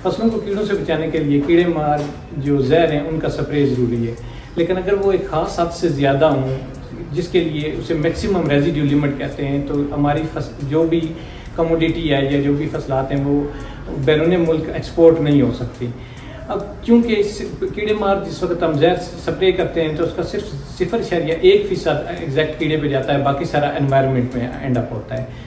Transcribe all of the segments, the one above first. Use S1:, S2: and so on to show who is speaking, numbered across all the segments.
S1: फसलों को कीड़ों से बचाने के लिए कीड़े मार जो जहर हैं उनका स्प्रे ज़रूरी है, लेकिन अगर वो एक ख़ास हद से ज़्यादा हों जिसके लिए उसे मैक्सिमम रेजिड्यू लिमिट कहते हैं, तो हमारी जो भी कमोडिटी है या जो भी फसलात हैं वो बैरून मुल्क एक्सपोर्ट नहीं हो सकती। अब क्योंकि कीड़े मार जिस वक्त हम जहर स्प्रे करते हैं तो उसका सिर्फ 0.1% एग्जैक्ट कीड़े पे जाता है, बाकी सारा एनवायरनमेंट में एंड अप होता है।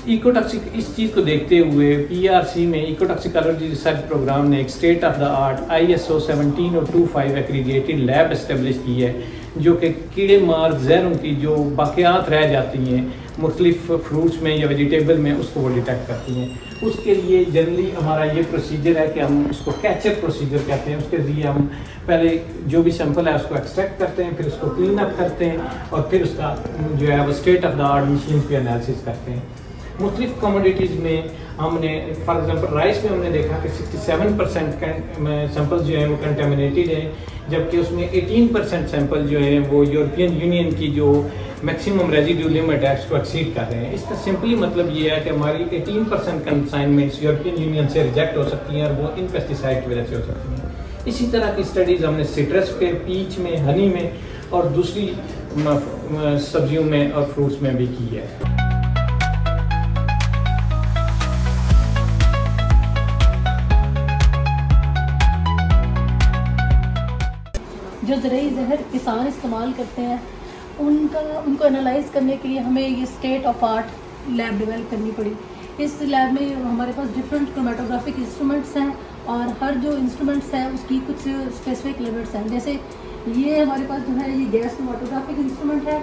S1: इकोटॉक्सिक इस चीज़ को देखते हुए पीआरसी में इकोटॉक्सिकोलॉजी रिसर्च प्रोग्राम ने एक state of the art ISO 17025 accredited lab establish की है, जो कि कीड़े मार जहरों की जो बाक़ियात रह जाती हैं मुख्तलिफ फ्रूट्स में या वेजिटेबल में, उसको वो डिटेक्ट करती हैं। उसके लिए जनरली हमारा ये प्रोसीजर है कि हम उसको कैचअप प्रोसीजर कहते हैं। उसके लिए हम पहले जो भी सैंपल है उसको एक्सट्रैक्ट करते हैं, फिर उसको क्लीन अप करते हैं और फिर उसका जो है वो state of the art machine पे एनालिसिस करते हैं। मुख्तलिफ कमोडिटीज़ में हमने फॉर एग्जांपल राइस में हमने देखा कि 67% सैंपल जो हैं वो कंटेमिनेटेड हैं, जबकि उसमें 18% सैंपल जो है वो यूरोपियन यूनियन की जो मैक्सिमम रेजिड्यू लिमिट है उसको एक्सीड कर रहे हैं। इसका सिंपली मतलब ये है कि हमारी 18% कंसाइनमेंट्स यूरोपियन यूनियन से रिजेक्ट हो सकती हैं और वो इन पेस्टिसाइड की वजह से हो सकती हैं। इसी तरह की स्टडीज़ हमने सिट्रस पे, पीच में, हनी में और दूसरी सब्जियों में और फ्रूट्स में भी की है।
S2: जो ज़रूरी जहर किसान इस्तेमाल करते हैं उनको एनालाइज करने के लिए हमें ये state of art lab develop करनी पड़ी। इस लैब में हमारे पास डिफरेंट क्रोमेटोग्राफिक इंस्ट्रूमेंट्स हैं और हर जो इंस्ट्रूमेंट्स हैं उसकी कुछ स्पेसिफिक लिमिट्स हैं। जैसे ये हमारे पास जो है ये गैस क्रोमेटोग्राफिक इंस्ट्रूमेंट है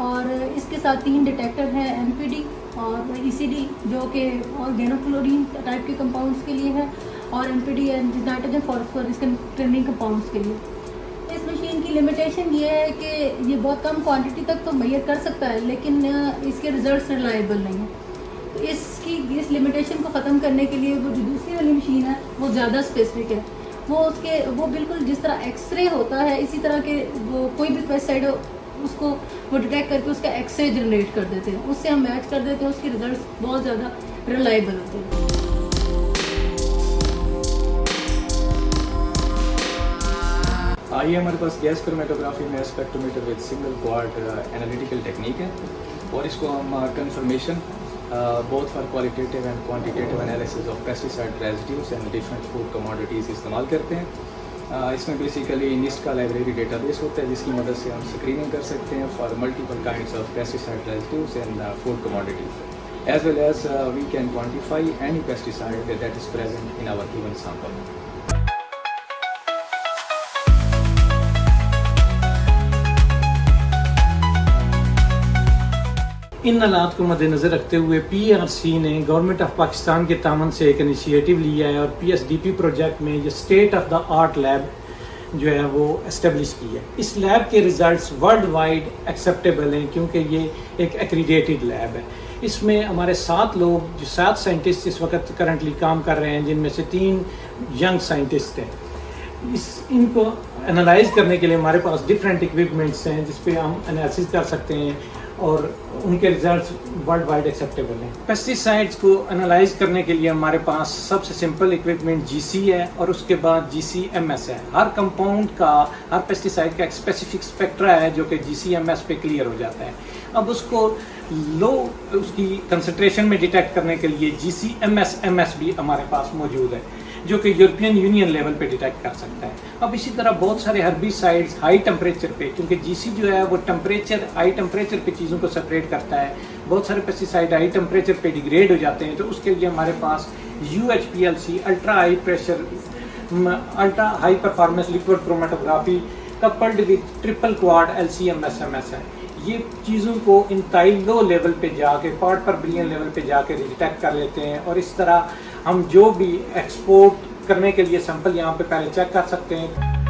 S2: और इसके साथ 3 डिटेक्टर हैं, MPD और ECD जो कि ऑर्गेनोक्लोरीन टाइप के कंपाउंड्स के लिए है और MPD है नाइट्रोजन फॉस्फोरस इसके ट्रेनिंग कंपाउंड्स के लिए। इस मशीन की लिमिटेशन ये है कि ये बहुत कम क्वांटिटी तक तो मेजर कर सकता है, लेकिन इसके रिजल्ट्स रिलायबल नहीं है। तो इस लिमिटेशन को ख़त्म करने के लिए वो जो दूसरी वाली मशीन है वो ज़्यादा स्पेसिफिक है। वो बिल्कुल जिस तरह एक्सरे होता है इसी तरह के वो कोई भी पेस्टिसाइड हो उसको वो डिटेक्ट करके उसका एक्सरे जनरेट कर देते हैं, उससे हम मैच कर देते हैं, उसके रिजल्ट्स बहुत ज़्यादा रिलायबल होते हैं।
S3: ये हमारे पास गैस क्रोमेटोग्राफी में spectrometer with single quad analytical technique है और इसको हम confirmation both for qualitative and quantitative analysis of pesticide residues and different food commodities इस्तेमाल करते हैं। इसमें बेसिकली निस्ट का लाइब्रेरी डेटाबेस होता है जिसकी मदद से हम स्क्रीनिंग कर सकते हैं for multiple kinds of pesticide residues and food commodities as well as we can quantify any pesticide that is present in our given sample.
S1: इन हालात को मद्देनज़र रखते हुए PRC ने गवर्नमेंट ऑफ पाकिस्तान के तामन से एक इनिशिएटिव लिया है और PSDP प्रोजेक्ट में ये state of the art lab जो है वो इस्टेब्लिश की है। इस लैब के रिजल्ट्स वर्ल्ड वाइड एक्सेप्टेबल हैं क्योंकि ये एक एक्रीडेटेड लैब है। इसमें हमारे 7 लोग जो 7 साइंटिस्ट इस वक्त करंटली काम कर रहे हैं, जिनमें से 3 यंग साइंटिस्ट हैं। इनको एनालाइज करने के लिए हमारे पास डिफरेंट इक्विपमेंट्स हैं जिस पे हम एनालिसिस कर सकते हैं और उनके रिजल्ट्स वर्ल्ड वाइड एक्सेप्टेबल हैं। पेस्टिसाइड्स को एनालाइज करने के लिए हमारे पास सबसे सिंपल इक्विपमेंट GC है और उसके बाद GC-MS है। हर कंपाउंड का, हर पेस्टिसाइड का एक स्पेसिफिक स्पेक्ट्रा है जो कि GC-MS पे क्लियर हो जाता है। अब उसको लो उसकी कंसंट्रेशन में डिटेक्ट करने के लिए GC-MS भी हमारे पास मौजूद है जो कि यूरोपियन यूनियन लेवल पे डिटेक्ट कर सकता है। अब इसी तरह बहुत सारे हर्बिसाइड्स हाई टेम्परेचर पे, क्योंकि GC जो है वो हाई टेम्परेचर पे चीज़ों को सेपरेट करता है, बहुत सारे पेस्टिसाइड हाई टेम्परेचर पे डिग्रेड हो जाते हैं, तो उसके लिए हमारे पास UHPLC ultra high performance liquid chromatography coupled with triple quad LC-MS है। ये चीज़ों को इंतहाई लो लेवल पे जाके पार्ट पर बिलियन लेवल पे जाके डिटेक्ट कर लेते हैं और इस तरह हम जो भी एक्सपोर्ट करने के लिए सैंपल यहाँ पे पहले चेक कर सकते हैं।